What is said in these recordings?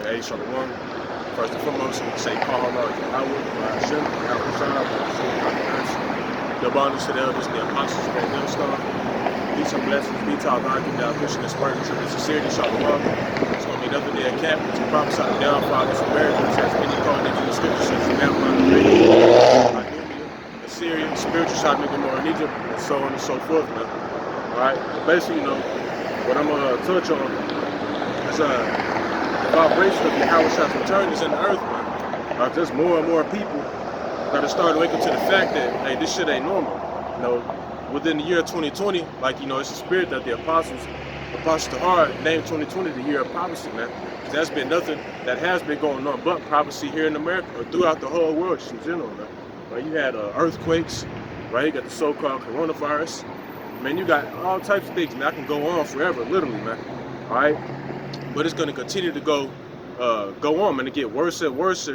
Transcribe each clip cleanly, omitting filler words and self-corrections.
Hey, Shalom. First and foremost, we say call out Yahweh, Hashem, Yahweh Shah, the bonus to the elders, the apostles, and their star. Peace and blessings be to our God, give our pushing this word into the sincerity, Shalom. It's going to be another day of camp to prophesy the downfall of this Americans, as many called into the scriptures, such as Babylon, Idumea, Assyria, spiritual Sodom and Gomorrah in Egypt, and so on and so forth, man. Alright, basically, what I'm going to touch on is the vibration of Yahweh Shah's return is in the earth, man. Just more and more people that are starting to wake up to the fact that, hey, this shit ain't normal. Within the year 2020, like, it's a spirit that the apostles to heart named 2020 the year of prophecy, man. There's been nothing that has been going on but prophecy here in America or throughout the whole world, just in general, man. Right? You had earthquakes, right? You got the so-called coronavirus. Man, you got all types of things, man. I can go on forever, literally, man. All right? But it's going to continue to go on, man, to get worse and worse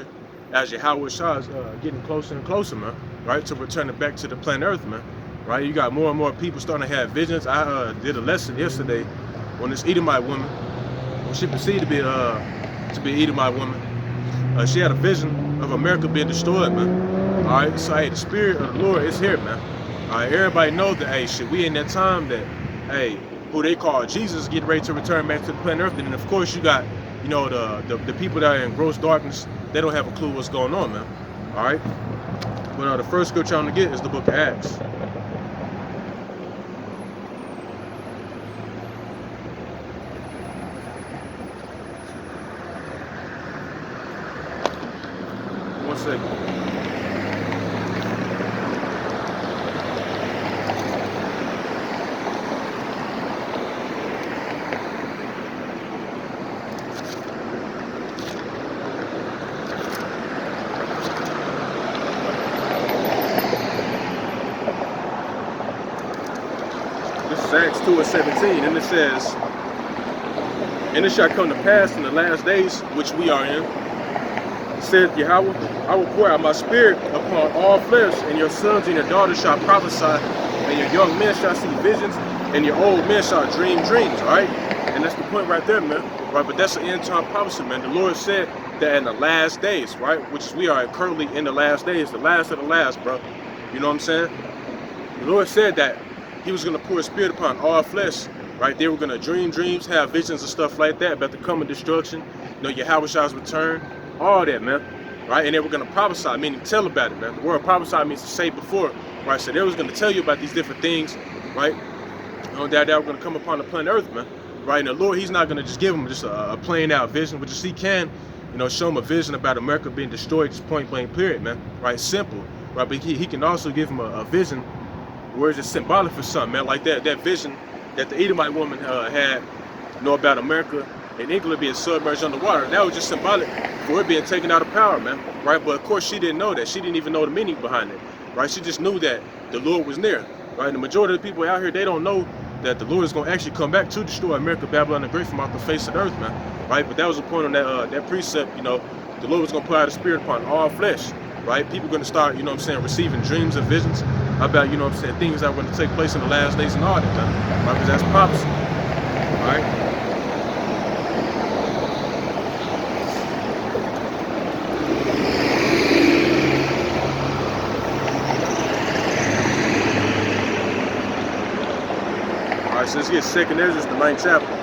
as Yahweh Shah is getting closer and closer, man, right, to returning back to the planet Earth, man, right? You got more and more people starting to have visions. I did a lesson yesterday on this Edomite woman. When she perceived to be an Edomite woman, she had a vision of America being destroyed, man. All right, so hey, the spirit of the Lord is here, man. All right, everybody knows that, hey, shit, we in that time that, hey, who they call Jesus getting ready to return back to the planet Earth. And then of course you got, the people that are in gross darkness, they don't have a clue what's going on, man. All right. But the first scripture I'm gonna get is the book of Acts. One second. Acts 2:17, and it says, "And it shall come to pass in the last days, which we are in, said Yahweh, I will pour out my spirit upon all flesh, and your sons and your daughters shall prophesy, and your young men shall see visions, and your old men shall dream dreams." All right, and that's the point right there, man. Right, but that's an end time prophecy, man. The Lord said that in the last days, right, which we are currently in the last days, the last of the last, bro. You know what I'm saying? The Lord said that He was going to pour His spirit upon all flesh, right? They were going to dream dreams, have visions and stuff like that about the coming destruction, Yahweh Shah's return, all that, man, right? And they were going to prophesy, meaning tell about it, man. The word prophesy means to say before, right? So they was going to tell you about these different things, right? That were going to come upon the planet Earth, man, right? And the Lord, He's not going to just give them just a plain out vision, but just He can, show them a vision about America being destroyed, just point blank period, man, right? Simple, right? But He can also give them a vision where it's just symbolic for something, man, like that vision that the Edomite woman had, about America and England being submerged underwater. That was just symbolic for it being taken out of power, man, right? But of course she didn't know that. She didn't even know the meaning behind it, right? She just knew that the Lord was near, right? And the majority of the people out here, they don't know that the Lord is going to actually come back to destroy America, Babylon, the Great from off the face of the earth, man, right? But that was the point on that precept, the Lord was going to pour out His spirit upon all flesh, right? People are going to start, receiving dreams and visions about, things that are going to take place in the last days and all that, man, right? Because that's prophecy, right? All right, so let's get 2nd Ezra, the 9th chapter.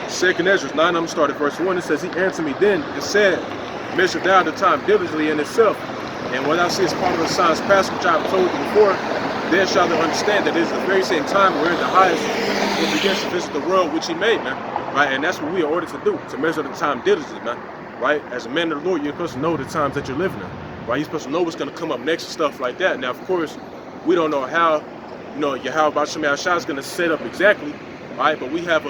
2nd Ezra 9, I'm going to start at verse 1. It says, "He answered me then and said, measure thou the time diligently in itself, and when thou seest part of the signs past which I have told you before, then shalt thou understand that it is the very same time wherein the highest will begin to visit the world which He made," man, right? And that's what we are ordered to do, to measure the time diligently, man, right? As a man of the Lord, you're supposed to know the times that you're living in, right? You're supposed to know what's going to come up next and stuff like that. Now, of course, we don't know how, Yahweh Shah is going to set up exactly, right? But we have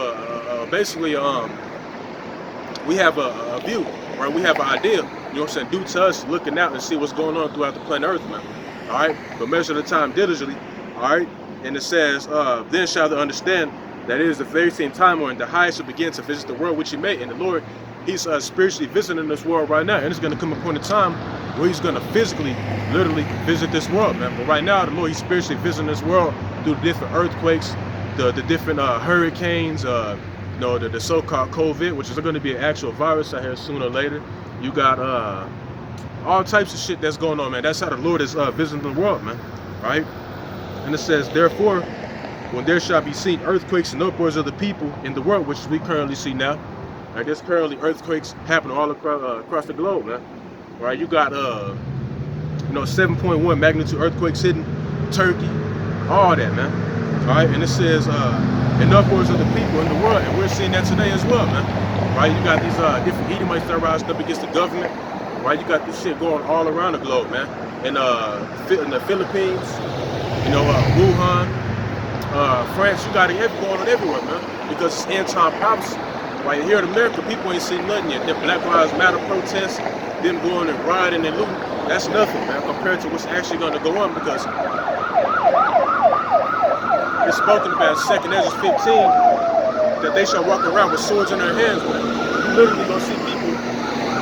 we have a view, right? We have an idea, due to us looking out and see what's going on throughout the planet Earth, man. All right, but measure the time diligently, all right? And it says, then shall they understand that it is the very same time wherein the highest will begin to visit the world which He made. And the Lord, He's spiritually visiting this world right now, and it's going to come upon a time where He's going to physically, literally visit this world, man. But right now, the Lord, He's spiritually visiting this world through the different earthquakes, the different hurricanes, you know, the so-called COVID, which is going to be an actual virus out here sooner or later. You got all types of shit that's going on, man. That's how the Lord is visiting the world, man. Right? And it says, therefore, when there shall be seen earthquakes and uproars of the people in the world, which we currently see now. Right? There's currently earthquakes happening all across the globe, man. Right? You got you know, 7.1 magnitude earthquakes hitting Turkey, all that, man. All right, and it says in uproars of the people in the world, and we're seeing that today as well, man. Right, you got these different Edomites that are rising up against the government. Right, you got this shit going all around the globe, man. In the Philippines, you know, Wuhan, France, you got it going on everywhere, man. Because it's end-time prophecy. Right here in America, people ain't seen nothing yet. The Black Lives Matter protests, them going and rioting and looting, that's nothing, man, compared to what's actually going to go on, because it's spoken about in 2 Ezra 15 that they shall walk around with swords in their hands, man. You literally gonna see people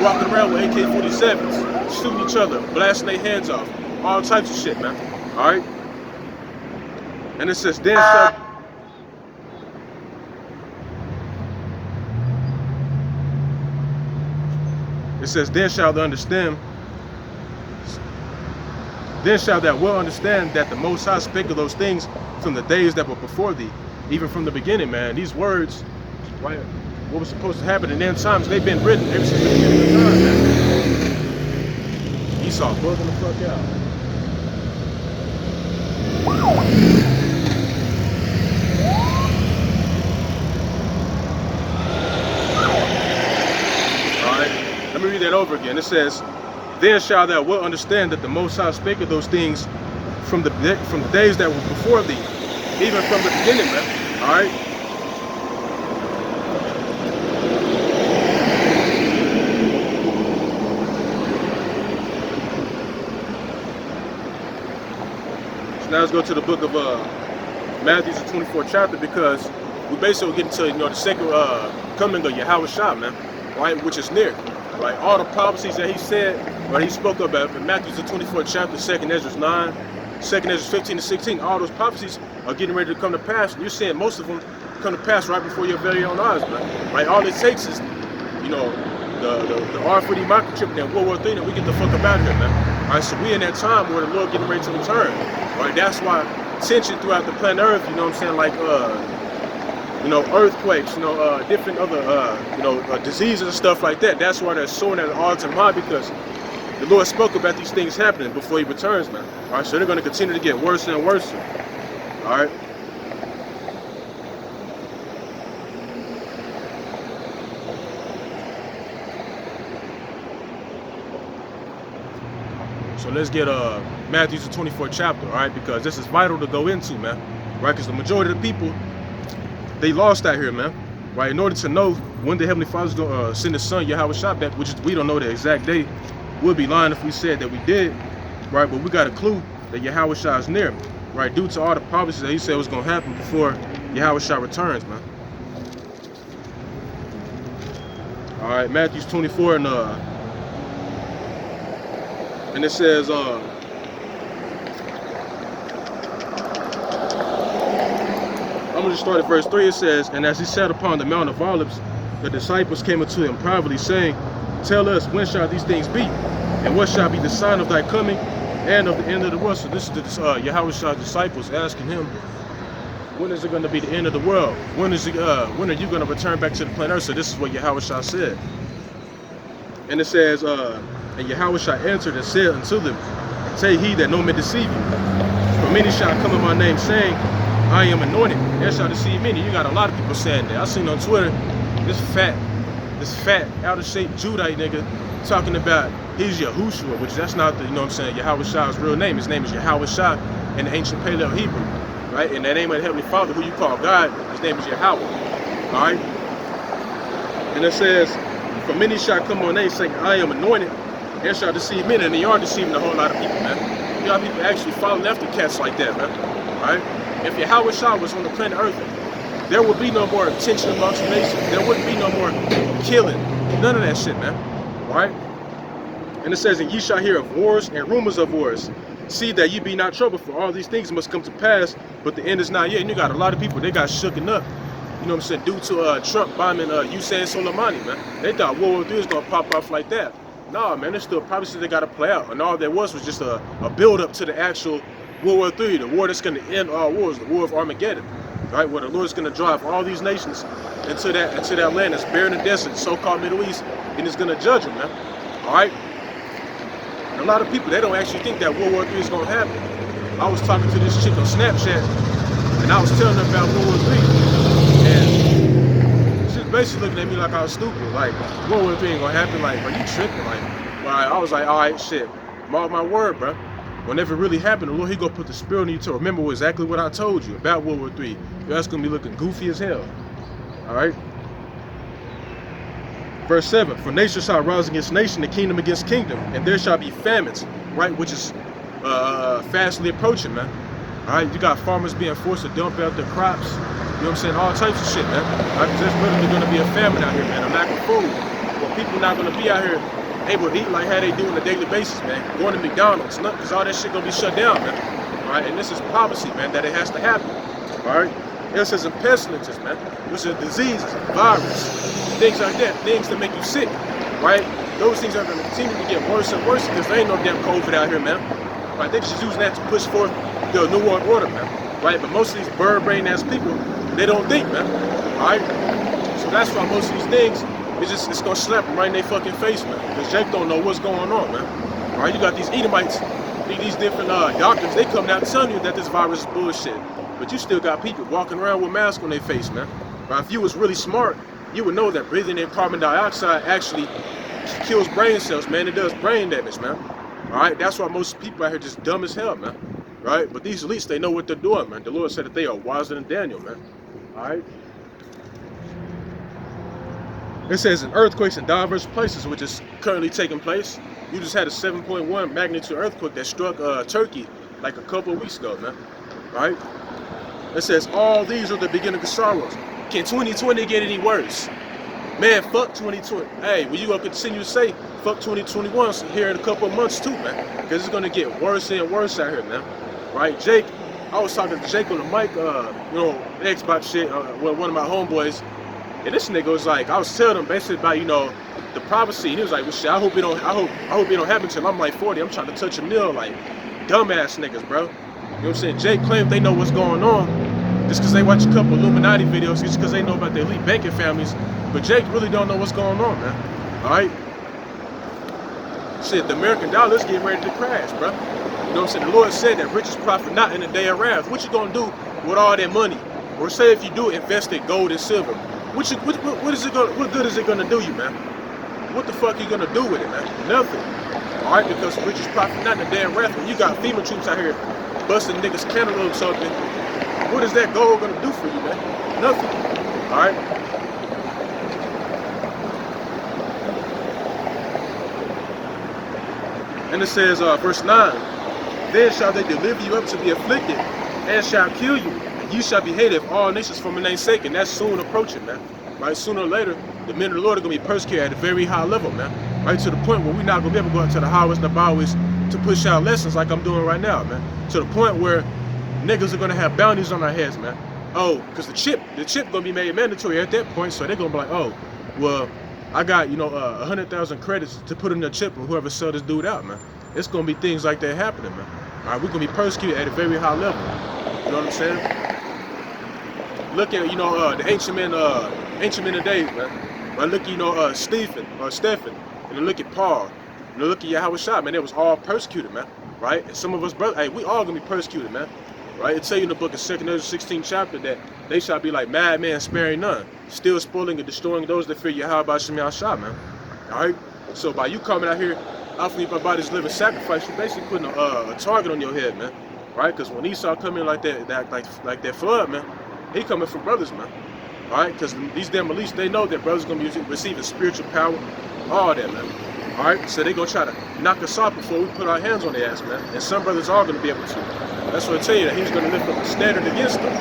walking around with AK-47s, shooting each other, blasting their hands off, all types of shit, man. All right? And it says, then shall... It says, then shall thou understand, then shall thou well understand that the Most High spake of those things from the days that were before thee, even from the beginning, man. These words, right, what was supposed to happen in end times, they've been written ever since the beginning of time, man. Esau bugging the fuck out. Let me read that over again. It says, then shall thou well understand that the Most High spake of those things from the days that were before thee, even from the beginning, man. All right? So now let's go to the book of Matthew, the 24th chapter, because we basically get into, you know, the second coming of Yahweh Shah, man, right, which is near. Right, all the prophecies that he said, or he spoke about in Matthew the 24th chapter, 2 Ezra 9, 2 Ezra 15 to 16, all those prophecies are getting ready to come to pass. And you're seeing most of them come to pass right before your very own eyes, man. Right, all it takes is, you know, the R40 microchip and World War III, and we get the fuck up out of here, man. All right, so we in that time where the Lord getting ready to return. Right, that's why tension throughout the planet Earth, you know what I'm saying, like you know, earthquakes, you know, different other, you know, diseases and stuff like that. That's why they're soaring at an all-time high, because the Lord spoke about these things happening before he returns, man. All right, so they're going to continue to get worse and worse. All right. So let's get Matthew's 24th chapter, all right, because this is vital to go into, man. Right, because the majority of the people, they lost out here, man. Right, in order to know when the Heavenly Father's gonna send His Son Yahweh Shah back, which is, we don't know the exact date. We'll be lying if we said that we did, right? But we got a clue that Yahweh Shah is near, right? Due to all the prophecies that He said was gonna happen before Yahweh Shah returns, man. All right, Matthew 24 and it says, I'm going to start at verse 3. It says, and as he sat upon the Mount of Olives, the disciples came unto him privately, saying, tell us, when shall these things be? And what shall be the sign of thy coming and of the end of the world? So this is the Yahweh Shah's disciples asking him, when is it going to be the end of the world? When is it, when are you going to return back to the planet Earth? So this is what Yahweh Shah said. And it says, and Yahweh Shah answered and said unto them, say he that no man deceive you. For many shall come in my name, saying, I am anointed, and shall deceive many. You got a lot of people saying that. I seen on Twitter this fat, out of shape Judite nigga talking about he's Yahushua, which that's not the, you know what I'm saying, Yahweh Shah's real name. His name is Yahweh Shah in the ancient Paleo Hebrew, right? In the name of the Heavenly Father, who you call God, his name is Yahweh, all right? And it says, for many shall come on name, saying, I am anointed, and shall deceive many. And they are deceiving a whole lot of people, man. You got people actually following after cats like that, man, all right? If Yahweh Shah was on the planet Earth, there would be no more tension amongst the nations. There wouldn't be no more killing. None of that shit, man. Right? And it says, and ye shall hear of wars and rumors of wars. see that you be not trouble, for all these things must come to pass, but the end is not yet. And you got a lot of people, they got shooken up, you know what I'm saying, due to Trump bombing Hussein Soleimani, man. They thought World War III was gonna pop off like that. Nah, man, there's still prophecy they gotta play out, and all there was just a build up to the actual World War III, the war that's gonna end all wars, the war of Armageddon, right? Where the Lord's gonna drive all these nations into that land that's barren and desolate, so-called Middle East, and it's gonna judge them, man. All right. A lot of people, they don't actually think that World War III is going to happen. I was talking to this chick on Snapchat, and I was telling her about World War III, and she was basically looking at me like I was stupid. Like, World War III ain't going to happen. Like, bro, you tripping? Like, I was like, all right, shit, mark my word, bro. Whenever it really happened, the Lord, he going to put the spirit on you to remember exactly what I told you about World War III. Your ass going to be looking goofy as hell. All right? Verse 7, for nation shall rise against nation, and kingdom against kingdom, and there shall be famines, right, which is fastly approaching, man. All right, you got farmers being forced to dump out their crops, you know what I'm saying, all types of shit, man. Right, because there's literally going to be a famine out here, man, a lack of food. Well, people not going to be out here able to eat like how they do on a daily basis, man. Going to McDonald's, because all that shit going to be shut down, man. All right, and this is policy, man, that it has to happen. All right, this is pestilences, man. This is diseases, virus, things like that, things that make you sick, right? Those things are going to continue to get worse and worse because there ain't no damn COVID out here, man. Right? They're just using that to push forth the New World Order, man. Right? But most of these bird-brain-ass people, they don't think, man. All right? So that's why most of these things, it's going to slap them right in their fucking face, man. Because Jake don't know what's going on, man. All right? You got these Edomites, these different doctors, they come out telling you that this virus is bullshit. But you still got people walking around with masks on their face, man. Right? If you was really smart, you would know that breathing in carbon dioxide actually kills brain cells, man. It does brain damage, man. All right, that's why most people out here just dumb as hell, man. Right? But these elites, they know what they're doing, man. The Lord said that they are wiser than Daniel, man. All right. It says in earthquakes in diverse places, which is currently taking place. You just had a 7.1 magnitude earthquake that struck Turkey like a couple of weeks ago, man. Right? It says all these are the beginning of sorrows. Can 2020 get any worse? Man, fuck 2020. Hey, well, you gonna continue to say fuck 2021 here in a couple of months too, man? Because it's gonna get worse and worse out here, man. Right? Jake, I was talking to Jake on the mic, you know, Xbox shit, with one of my homeboys, and this nigga was like, I was telling him basically about, you know, the prophecy, and he was like, well, shit, I hope it don't happen till I'm like 40. I'm trying to touch a mill, like dumbass niggas, bro. You know what I'm saying? Jake claims they know what's going on just because they watch a couple Illuminati videos, just because they know about the elite banking families. But Jake really don't know what's going on, man. All right? Shit, the American dollar is getting ready to crash, bro. You know what I'm saying? The Lord said that riches profit not in the day of wrath. What you gonna do with all that money? Or say if you do invest in gold and silver, what good is it gonna do you, man? What the fuck are you gonna do with it, man? Nothing. All right? Because riches profit not in the day of wrath. When you got FEMA troops out here busting niggas' cantaloupes open, what is that gold gonna do for you, man? Nothing. All right? And it says, verse 9, then shall they deliver you up to be afflicted, and shall kill you, and you shall be hated of all nations for my name's sake. And that's soon approaching, man. Right? Sooner or later, the men of the Lord are going to be persecuted at a very high level, man. Right? To the point where we're not going to be able to go out to the highways and the byways to push out lessons like I'm doing right now, man. To the point where niggas are going to have bounties on our heads, man. Oh, because the chip going to be made mandatory at that point, so they're going to be like, oh, well, I got, you know, 100,000 credits to put in the chip and whoever sell this dude out, man. It's going to be things like that happening, man. All right, we're going to be persecuted at a very high level. You know what I'm saying? Look at, you know, the ancient men of days, man. Right, look at, you know, Stephen, and then look at Paul. And then look at Yahushua, man. They was all persecuted, man. Right? And some of us, brothers, hey, we all going to be persecuted, man. Right? It tell you in the book of 2 Ezra 16th chapter that they shall be like madmen, sparing none, still spoiling and destroying those that fear Yahweh Shem Yahshua, man. Alright? So by you coming out here, offering my body's living sacrifice, you're basically putting a target on your head, man. Right? Because when Esau come in like that flood, man, he coming from brothers, man. Alright? Because these damn elites, they know that brothers gonna be receiving spiritual power, all that, man. Alright? So they gonna try to knock us off before we put our hands on their ass, man. And some brothers are gonna be able to. That's what I tell you, that he's gonna lift up a standard against them.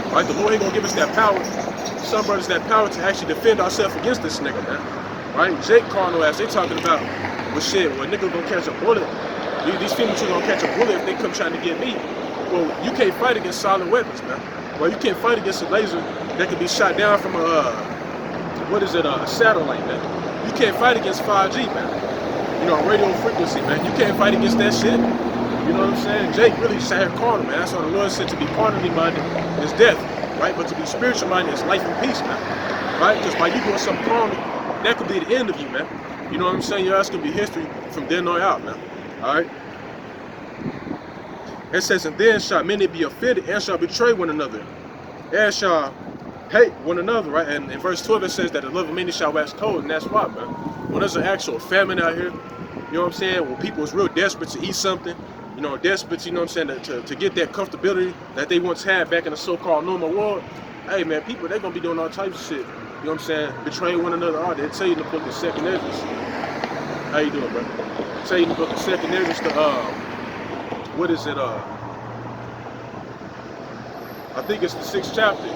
Alright? The Lord ain't gonna give us that power. Some brothers that power to actually defend ourselves against this nigga, man. Right? Jake carnal ass, they talking about, well shit, well nigga gonna catch a bullet These females are gonna catch a bullet if they come trying to get me. Well, you can't fight against solid weapons, man. Well, you can't fight against a laser that can be shot down from a satellite, man. You can't fight against 5G, man. You know, radio frequency, man. You can't fight against that shit. You know what I'm saying? Jake really said carnal, man. That's why the Lord said to be carnally minded is death, right? But to be spiritual minded is life and peace, man. Right? Just by you doing something carnal, that could be the end of you, man. You know what I'm saying? Your ass can be history from then on out, man. Alright? It says, and then shall many be offended and shall betray one another, and shall hate one another, right? And in verse 12 it says that the love of many shall wax cold, and that's why, man. When there's an actual famine out here, you know what I'm saying? When people is real desperate to eat something, you know, desperate, you know what I'm saying, to get that comfortability that they once had back in the so-called normal world, hey, man, people, they're going to be doing all types of shit. You know what I'm saying? Betraying one another. Oh, they tell you in the book of 2nd Ezra. How you doing, bro? Tell you in the book of 2nd Ezra, what is it, I think it's the 6th chapter.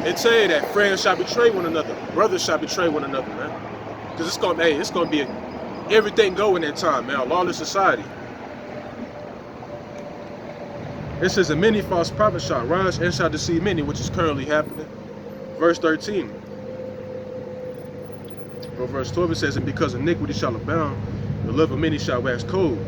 It tell you that friends shall betray one another, brothers shall betray one another, man. Because it's gonna be everything go in that time, man, a lawless society. It says, and many false prophets shall rise and shall deceive many, which is currently happening. Verse 13. Or verse 12 it says, and because iniquity shall abound, the love of many shall wax cold.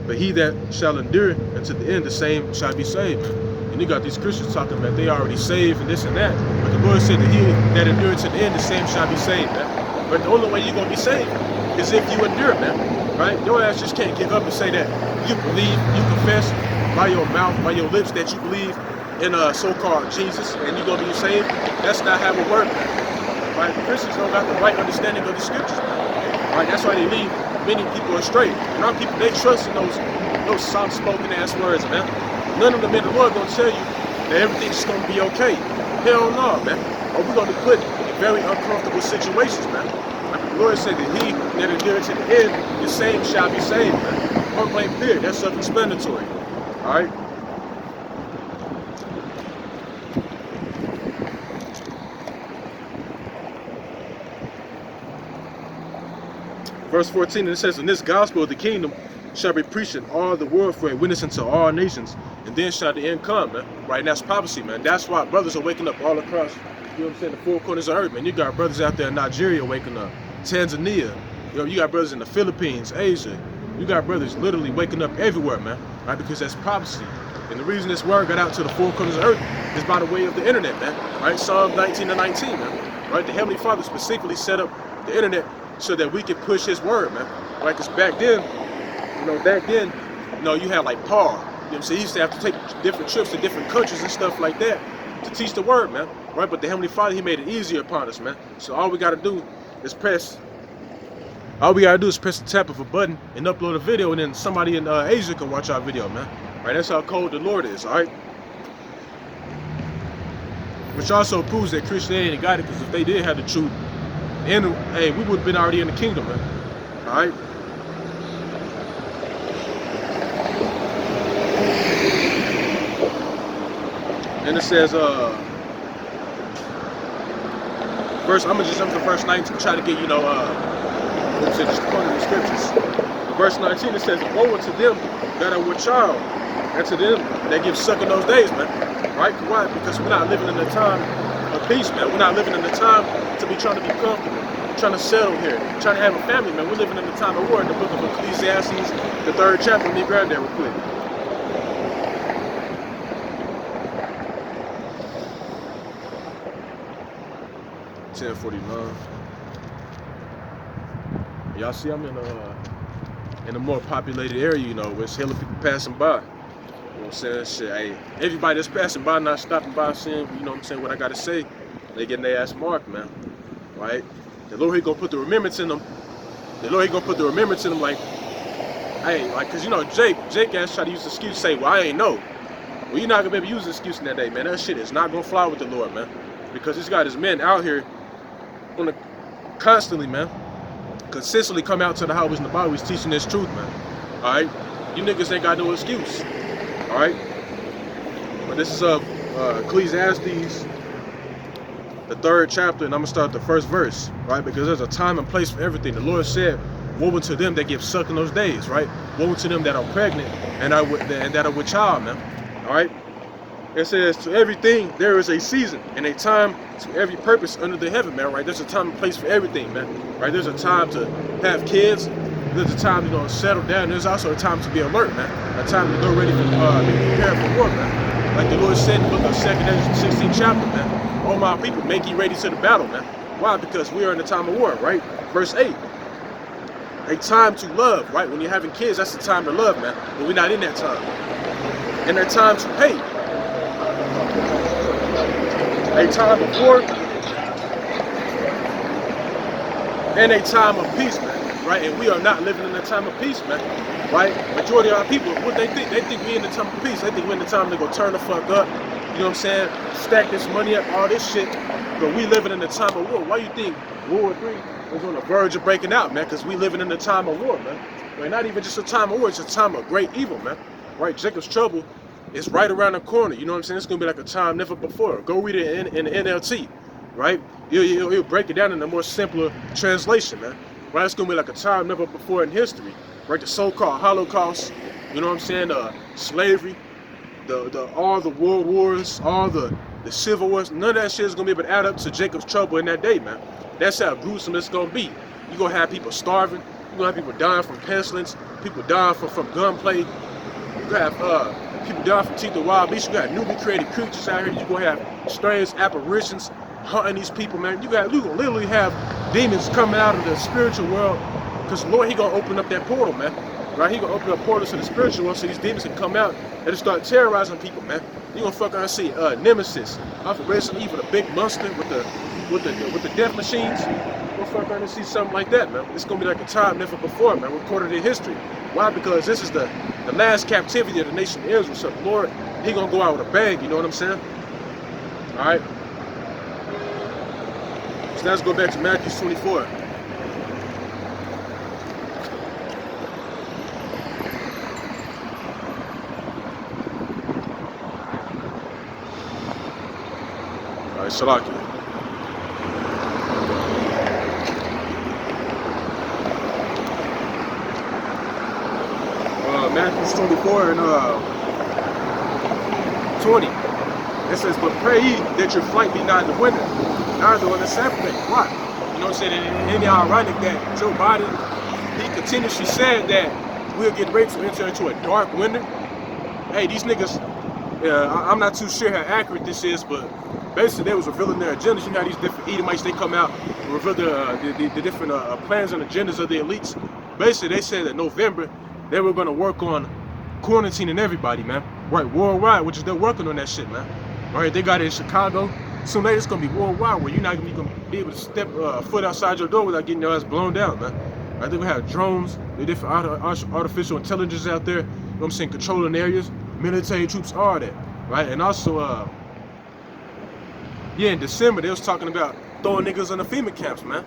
But he that shall endure unto the end, the same shall be saved. And you got these Christians talking about they already saved and this and that. But the Lord said that he that endures to the end, the same shall be saved, man. But the only way you're going to be saved is if you endure, man. Right? Your ass just can't give up and say that you believe, you confess by your mouth, by your lips that you believe in so-called Jesus and you're going to be saved. That's not how it works, man. Right? Christians don't got the right understanding of the scriptures, man. Right? That's why they lead many people astray. And our people, they trust in those soft-spoken ass words, man. None of them in the Lord gonna tell you that everything's just gonna be okay. Hell no, man. Or we're gonna be put in very uncomfortable situations, man. Like the Lord said that he that endures to the end, the same shall be saved, man. Point blank period. That's self-explanatory. Alright? Verse 14, and it says, and this gospel of the kingdom shall be preached in all the world for a witness unto all nations, and then shall the end come, man. Right? And that's prophecy, man. That's why brothers are waking up all across, you know what I'm saying, the four corners of earth, man. You got brothers out there in Nigeria waking up, Tanzania, you know, you got brothers in the Philippines, Asia. You got brothers literally waking up everywhere, man. Right? Because that's prophecy. And the reason this word got out to the four corners of earth is by the way of the internet, man. Right? Psalm 19:19, man. Right? The Heavenly Father specifically set up the internet so that we could push his word, man. Right? Because back then, you had like Paul. You know what I'm saying? He used to have to take different trips to different countries and stuff like that to teach the word, man. Right? But the Heavenly Father, he made it easier upon us, man. So all we got to do is press the tap of a button and upload a video, and then somebody in Asia can watch our video, man. Right? That's how cold the Lord is, all right? Which also proves that Christianity got it, because if they did have the truth, hey, we would have been already in the kingdom, man. All right? And it says, I'm gonna just jump to verse 19 to try to get, just quoting the scriptures. Verse 19, it says, woe unto them that are with child, and to them that give suck in those days, man. Right? Why? Because we're not living in a time of peace, man. We're not living in a time to be trying to be comfortable, trying to settle here, trying to have a family, man. We're living in a time of war. In the book of Ecclesiastes, the 3rd chapter. Let me grab that real quick. $10:49. Y'all see, I'm in a more populated area, you know, where it's hella people passing by. You know what I'm saying? Shit, hey, everybody that's passing by, not stopping by, saying, you know what I'm saying, what I gotta say, they getting their ass marked, man. Right? The Lord, he gonna put the remembrance in them. The Lord, he gonna put the remembrance in them, like, hey, like, cause you know, Jake ass try to use the excuse to say, well, I ain't know. Well, you're not gonna be able to use the excuse in that day, man. That shit is not gonna fly with the Lord, man. Because he's got his men out here constantly, man, consistently come out to the highways and the byways teaching this truth, man. All right, you niggas ain't got no excuse. All right, but this is Ecclesiastes, the 3rd chapter, and I'm gonna start the 1st verse, right? Because there's a time and place for everything. The Lord said Woe unto them that give suck in those days, right? Woe unto them that are pregnant and that are with child, man. All right. It says, to everything there is a season and a time to every purpose under the heaven, man, right? There's a time and place for everything, man, right? There's a time to have kids. There's a time to settle down. There's also a time to be alert, man. A time to go ready for, be prepared for war, man. Like the Lord said in the book of 2 Ezra, 16th chapter, man. All my people, make ye ready to the battle, man. Why? Because we are in the time of war, right? Verse 8. A time to love, right? When you're having kids, that's the time to love, man. But we're not in that time. And a time to hate. A time of war and a time of peace, man, right? And we are not living in a time of peace, man, right? Majority of our people, what they think we in the time of peace. They think we're in the time to go turn the fuck up, you know what I'm saying? Stack this money up, all this shit. But we living in the time of war. Why you think World War III is on the verge of breaking out, man? Because we living in the time of war, man. Right? Not even just a time of war, it's a time of great evil, man. Right? Jacob's trouble. It's right around the corner, you know what I'm saying? It's going to be like a time never before. Go read it in the NLT, right? You'll break it down in a more simpler translation, man. Right? It's going to be like a time never before in history, right? The so-called Holocaust, you know what I'm saying? Slavery, all the world wars, all the civil wars, none of that shit is going to be able to add up to Jacob's trouble in that day, man. That's how gruesome it's going to be. You're going to have people starving. You're going to have people dying from pestilence, people dying from gunplay. You're going to have people dying from teeth of wild beasts. You got newly created creatures out here. You're going to have strange apparitions hunting these people, man. You're going to literally have demons coming out of the spiritual world because the Lord, he going to open up that portal, man. Right? He going to open up portals to the spiritual world so these demons can come out and start terrorizing people, man. You're going to fuck around and see Nemesis off of Resident Evil, the big monster with the death machines. You're going to fuck around and see something like that, man. It's going to be like a time never before, man, recorded in history. Why? Because this is the last captivity of the nation of Israel. So the Lord, he gonna go out with a bang, you know what I'm saying? All right. So now let's go back to Matthew 24. All right, Salaki. Matthew 24 and 20. It says, but pray ye that your flight be not in the winter, neither on the Sabbath day. Why? You know what I'm saying? And it's ironic that Joe Biden, he continuously said that we'll get ready to enter into a dark winter. Hey, these niggas, I'm not too sure how accurate this is, but basically they was revealing their agendas. You know how these different Edomites, they come out and reveal the different plans and agendas of the elites. Basically, they said that November, they were going to work on quarantining everybody, man. Right, worldwide, which is they're working on that shit, man. All right, they got it in Chicago. Soon later, it's going to be worldwide, where you're not going to be able to step a foot outside your door without getting your ass blown down, man. I think we have drones, the different artificial intelligence out there, you know what I'm saying, controlling areas, military troops, all that, right? And also, yeah, in December, they was talking about throwing niggas in the FEMA camps, man.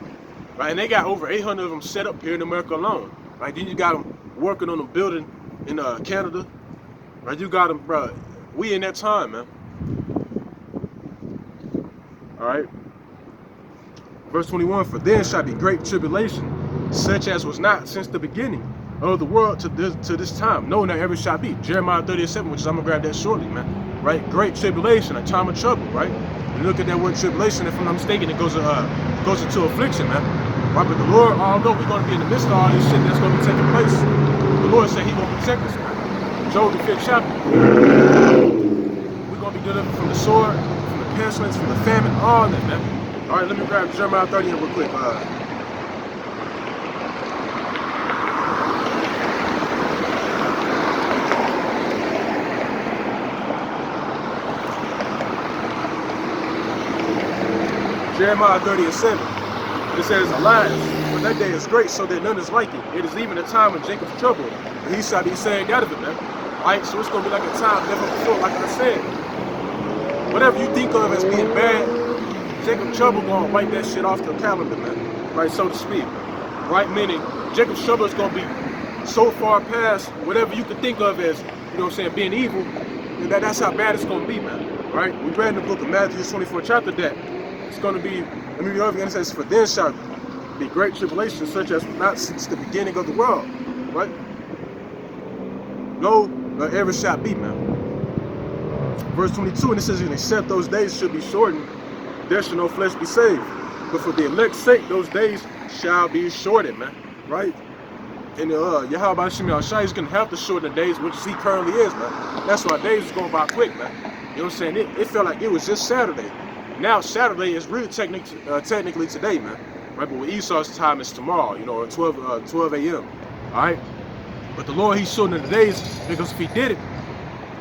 Right, and they got over 800 of them set up here in America alone. Right, then you got them working on a building in Canada. Right, you got them, bro. We in that time, man. All right. Verse 21, for then shall be great tribulation, such as was not since the beginning of the world to this time. No, not ever shall be. Jeremiah 30:7, which I'm going to grab that shortly, man. Right, great tribulation, a time of trouble, right? You look at that word tribulation, if I'm not mistaken, it goes into affliction, man. Right, but the Lord, although we're going to be in the midst of all this shit that's going to be taking place, the Lord said he's going to protect us, man. Job, the 5th chapter. We're going to be delivered from the sword, from the pestilence, from the famine, all that, man. All right, let me grab Jeremiah 30 here real quick. Jeremiah 30:7. It says, alas, for that day is great, so that none is like it. It is even a time of Jacob's trouble, and he shall be saved out of it, man. Right? So it's going to be like a time never before, like I said. Whatever you think of as being bad, Jacob's trouble going to wipe that shit off the calendar, man. Right, so to speak. Right? Meaning, Jacob's trouble is going to be so far past whatever you can think of as, you know what I'm saying, being evil. That's how bad it's going to be, man. Right? We read in the book of Matthew 24 chapter that it's going to be, let me read over again, it says, for then shall be great tribulation, such as not since the beginning of the world, right? No, ever shall be, man. Verse 22, and it says, and except those days should be shortened, there shall no flesh be saved. But for the elect's sake, those days shall be shortened, man, right? And Yahweh Shemi Shai is going to have to shorten the days, which he currently is, man. That's why days is going by quick, man. You know what I'm saying? It felt like it was just Saturday. Now Saturday is really technically today, man. Right? But with Esau's time, it's tomorrow, you know, at 12 a.m. All right? But the Lord, he's shortening the days, because if he did it,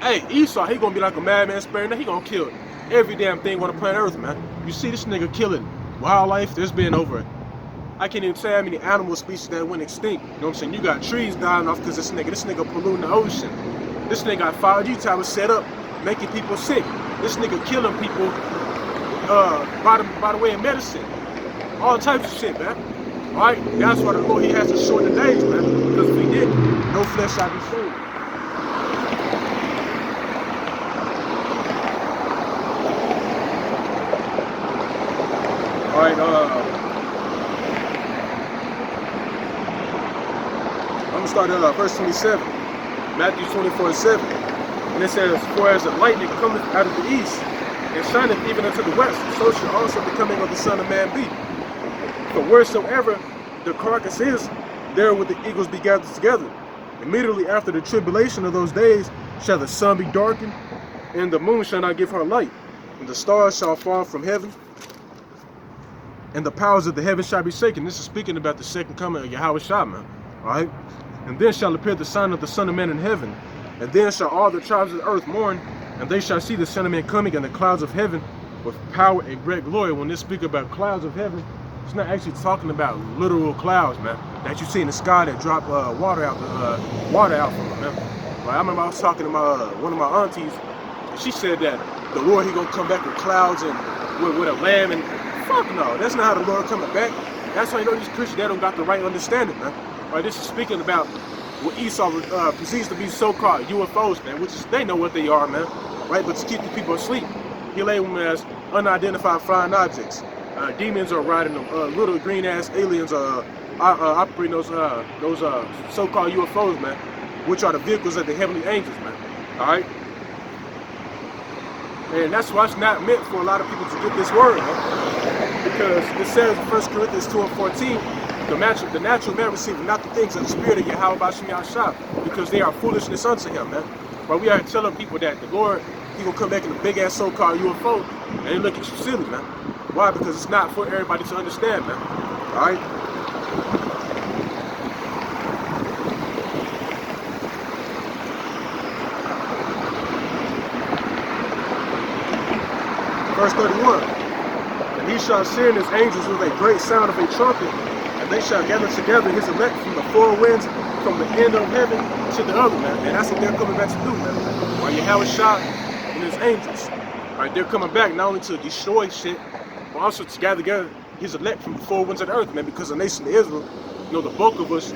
hey, Esau, he going to be like a madman sparing. He going to kill every damn thing on the planet Earth, man. You see this nigga killing wildlife. There's been over, I can't even say how many animal species that went extinct. You know what I'm saying? You got trees dying off because this nigga polluting the ocean. This nigga got 5G towers set up, making people sick. This nigga killing people by the way of medicine. All types of shit, man. Alright? That's why the Lord, he has to shorten the days, man. Because if he didn't, no flesh shall be saved. Alright, I'm going to start at verse 27. Matthew 24:7. And it says, for as the lightning cometh out of the east, and shineth even unto the west, so shall also the coming of the Son of Man be. For wheresoever the carcass is, there will the eagles be gathered together. Immediately after the tribulation of those days shall the sun be darkened, and the moon shall not give her light, and the stars shall fall from heaven, and the powers of the heavens shall be shaken. This is speaking about the second coming of Yahweh Shai, man. Alright? And then shall appear the sign of the Son of Man in heaven, and then shall all the tribes of the earth mourn, and they shall see the Son of Man coming in the clouds of heaven with power and great glory. When they speak about clouds of heaven, it's not actually talking about literal clouds, man, that you see in the sky that drop water out from them, man. Like, I remember I was talking to one of my aunties, and she said that the Lord, he gonna come back with clouds and with a lamb, and fuck no, that's not how the Lord coming back. That's how you know these Christians, they don't got the right understanding, man. Right, this is speaking about what Esau perceives to be so-called UFOs, man, which is, they know what they are, man, right? But to keep the people asleep, he labeled them as unidentified flying objects. Demons are riding them. Little green-ass aliens are operating those so-called UFOs, man, which are the vehicles of the heavenly angels, man. All right, and that's why it's not meant for a lot of people to get this word, man, because it says in 1 Corinthians 2:14. The natural man receiveth not the things of the spirit of Yahweh Shemi Shai, because they are foolishness unto him, man. But we are telling people that the Lord, he will come back in a big ass so-called UFO, and they look at you silly, man. Why? Because it's not for everybody to understand, man. Alright? Verse 31. And he shall send his angels with a great sound of a trumpet, they shall gather together his elect from the four winds, from the end of heaven to the other, man. And that's what they're coming back to do, man. While Yahweh Shai and his angels, right, they're coming back not only to destroy shit, but also to gather together his elect from the four winds of the earth, man. Because the nation of Israel, you know, the bulk of us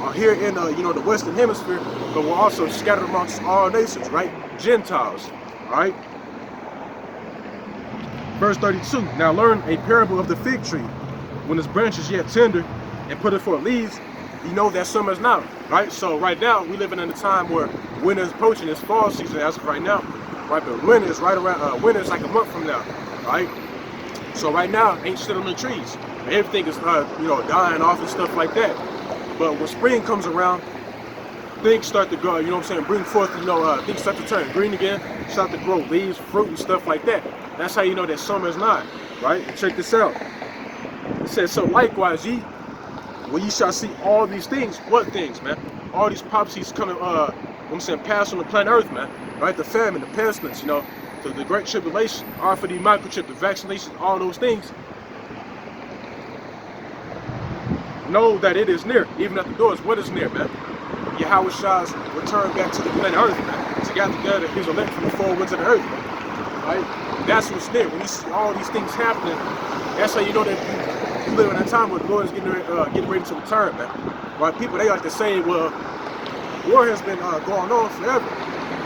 are here in, you know, the Western Hemisphere, but we're also scattered amongst all nations, right? Gentiles, all right? Verse 32. Now learn a parable of the fig tree. When its branch is yet tender and put it forth leaves, you know that summer is now, right? So right now, we living in a time where winter is approaching. It's fall season as of right now, right? But winter is right around, winter is like a month from now, right? So right now, ain't shit on the trees. Everything is, you know, dying off and stuff like that. But when spring comes around, things start to grow, you know what I'm saying, bring forth, you know, things start to turn green again, start to grow leaves, fruit, and stuff like that. That's how you know that summer is not, right? And check this out. It says, so likewise ye, when ye shall see all these things, what things, man? All these prophecies coming, I'm saying, pass on the planet Earth, man. Right? The famine, the pestilence, you know, the great tribulation, RFID microchip, the vaccinations, all those things. Know that it is near, even at the doors. What is near, man? Yahweh Shai's return back to the planet Earth, man. To gather together his elect from the four winds of the earth, man. Right? That's what's near. When you see all these things happening, that's how you know that you live in a time where the Lord is getting ready to return, man. Right? People, they like to say, well, war has been going on forever,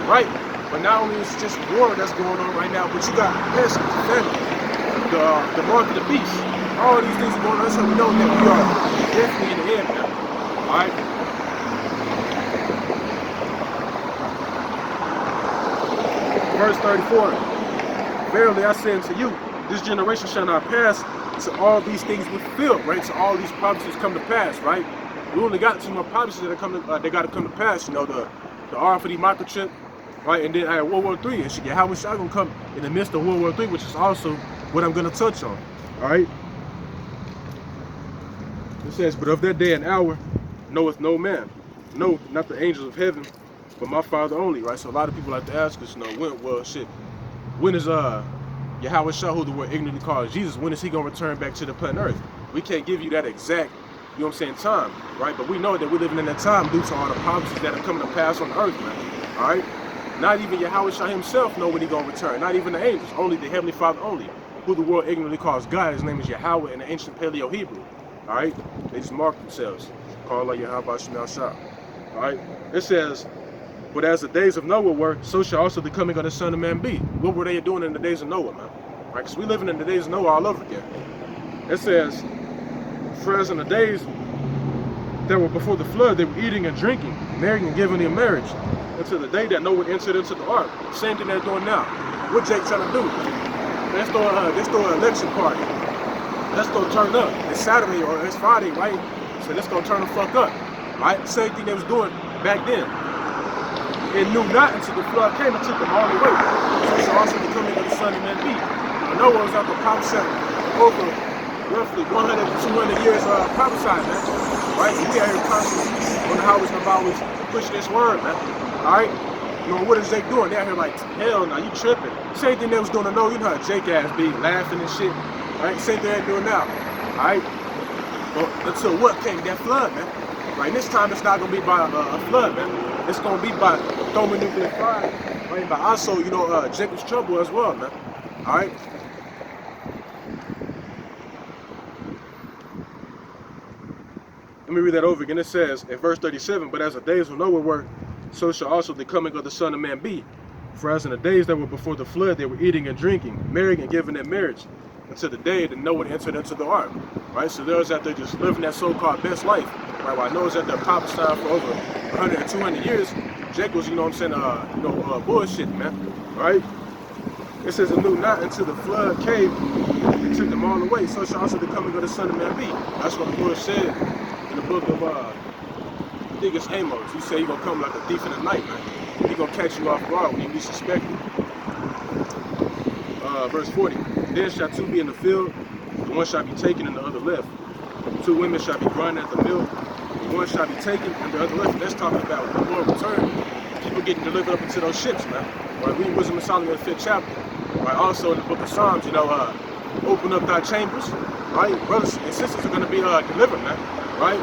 right? But not only is it just war that's going on right now, but you got pestilence, famine, the mark of the beast, All these things are going on. That's how we know that we are definitely in the end now. Alright? Verse 34. Verily I say unto you, this generation shall not pass till all these things be fulfilled, right? So all these prophecies come to pass, right? We only got 2 more prophecies that are coming. They got to come to pass. You know, the R for the microchip, right? And then World War III, and Yahweh Shai gonna come in the midst of World War III, which is also what I'm gonna touch on. All right. It says, but of that day and hour knoweth no man, no, not the angels of heaven, but my Father only, right? So a lot of people like to ask us, you know, when is Yahweh Shai, who the word ignorantly calls Jesus, when is he gonna return back to the planet Earth? We can't give you that exact, you know what I'm saying, time, right? But we know that we're living in that time due to all the prophecies that are coming to pass on earth, man. All right? Not even Yahweh Shai himself know when he's gonna return. Not even the angels. Only the Heavenly Father only, who the world ignorantly calls God. His name is Yahweh in the ancient Paleo Hebrew. All right? They just mark themselves. Call like Yahweh Shemel Shah. All right? It says, but as the days of Noah were, so shall also the coming of the Son of Man be. What were they doing in the days of Noah, man? Right? Because we living in the days of Noah all over again. It says, for as in the days that were before the flood, they were eating and drinking, marrying and giving in marriage, until the day that Noah entered into the ark. Same thing they're doing now. What Jake trying to do? Let's throw an election party. Let's go turn up. It's Saturday or it's Friday, right? So let's go turn the fuck up, right? Same thing they was doing back then. And knew not until the flood came and took them all away. So it's also the coming of the Son of Man be. Noah was out the prophesy over roughly 100 to 200 years prophesied, man. Right? We are here constantly on how it's about always pushing this word, man. Alright? You know, what is Jake doing? They're here like, hell no, you tripping. Same thing they was doing to Noah. You know how Jake ass be laughing and shit. Alright? Same thing they're doing now. Alright? Well, until what came? That flood, man. Right? This time it's not gonna be by a flood, man. It's gonna be by thermonuclear fire. Right? But also, you know, Jacob's trouble as well, man. Alright? Let me read that over again. It says in verse 37, but as the days of Noah were, so shall also the coming of the Son of Man be. For as in the days that were before the flood, they were eating and drinking, marrying and giving in marriage, until the day that Noah entered into the ark. Right? So those out there just living that so-called best life. Right? While Noah's out there prophesying for over 100 and 200 years, Jake was, you know what I'm saying, bullshit, man. Right? It says, and knew not until the flood came and took them all away. So shall also the coming of the Son of Man be. That's what the Lord said in the book of, I think it's Amos. He said he's going to come like a thief in the night, man. He's going to catch you off guard when you least suspect it. Verse 40. Then shall 2 be in the field, the one shall be taken and the other left. 2 women shall be grinding at the mill, the one shall be taken and the other left. That's talking about when the Lord return, people getting delivered up into those ships, man. Right? Read Wisdom of Solomon in the 5th chapter. Right? Also in the book of Psalms, you know, open up thy chambers. Right? Brothers and sisters are going to be delivered, man. Right?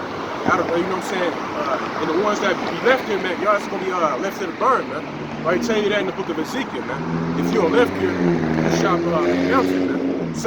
Out of, you know what I'm saying? And the ones that be left here, man, y'all just going to be left here to burn, man. Right? Tell you that in the book of Ezekiel, man. If you're left here, the shop melted, man.